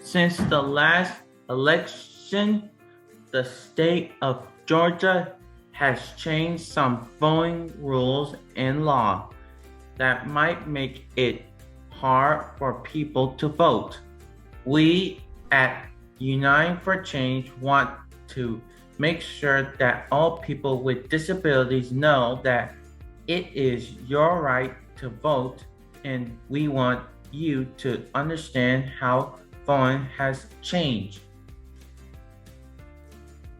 Since the last election, the state of Georgia has changed some voting rules and law that might make it hard for people to vote. We at Uniting for Change want to make sure that all people with disabilities know that it is your right to vote, and we want you to understand how voting has changed.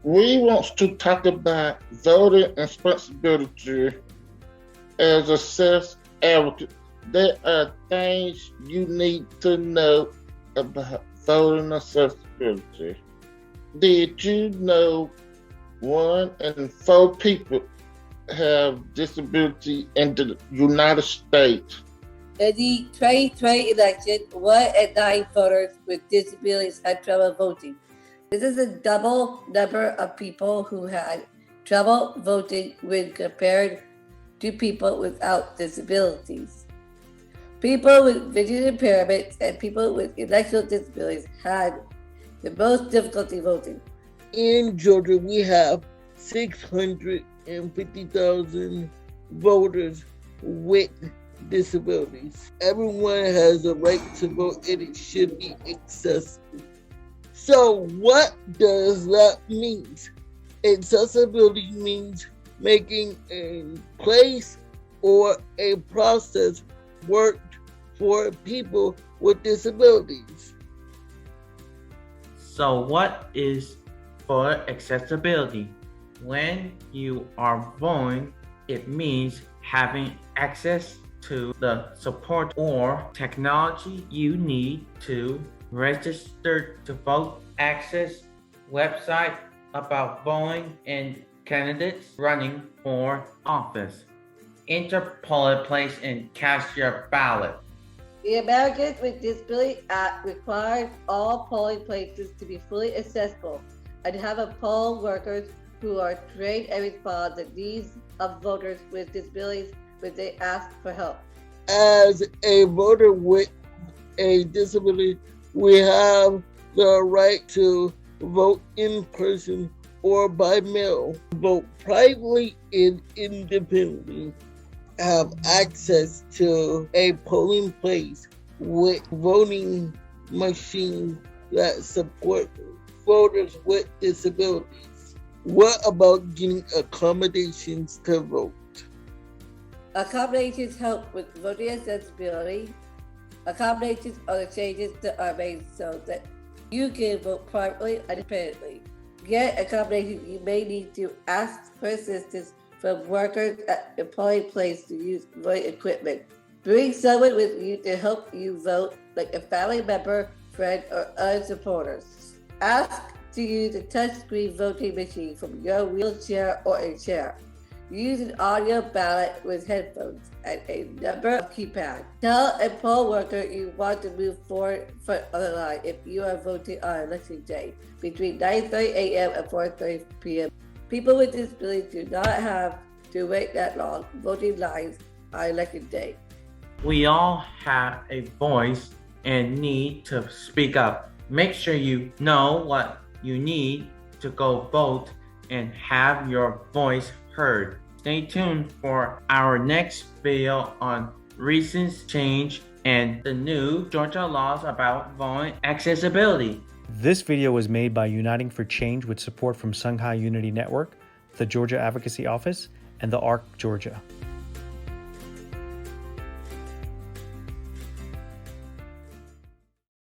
We want to talk about voting responsibility as a self-advocate. There are things you need to know about voting responsibility. Did you know 1 in 4 people have disability in the United States? In the 2020 election, 1 in 9 voters with disabilities had trouble voting. This is a double number of people who had trouble voting when compared to people without disabilities. People with vision impairments and people with intellectual disabilities had the most difficulty voting. In Georgia, we have 650,000 voters with disabilities. Everyone has a right to vote, and it should be accessible. So what does that mean? Accessibility means making a place or a process work for people with disabilities. So what is voter accessibility? When you are voting, it means having access to the support or technology you need to register to vote, access website about voting and candidates running for office, enter polling place and cast your ballot. The Americans with Disabilities Act requires all polling places to be fully accessible and have a poll workers who are trained and respond to the needs of voters with disabilities when they ask for help. As a voter with a disability, we have the right to vote in person or by mail, vote privately and independently, have access to a polling place with voting machines that support voters with disabilities. What about getting accommodations to vote? Accommodations help with voting accessibility. Accommodations are the changes that are made so that you can vote privately and independently. Get accommodations, you may need to ask for assistance from workers at the polling place to use voting equipment. Bring someone with you to help you vote, like a family member, friend, or other supporters. Ask to use a touchscreen voting machine from your wheelchair or a chair. Use an audio ballot with headphones and a number of keypads. Tell a poll worker you want to move forward front of the line if you are voting on election day between 9:30 a.m. and 4:30 p.m. People with disabilities do not have to wait that long voting lines on election day. We all have a voice and need to speak up. Make sure you know what you need to go vote and have your voice heard. Stay tuned for our next video on recent change and the new Georgia laws about voting accessibility. This video was made by Uniting for Change with support from Sangha Unity Network, the Georgia Advocacy Office, and the ARC Georgia.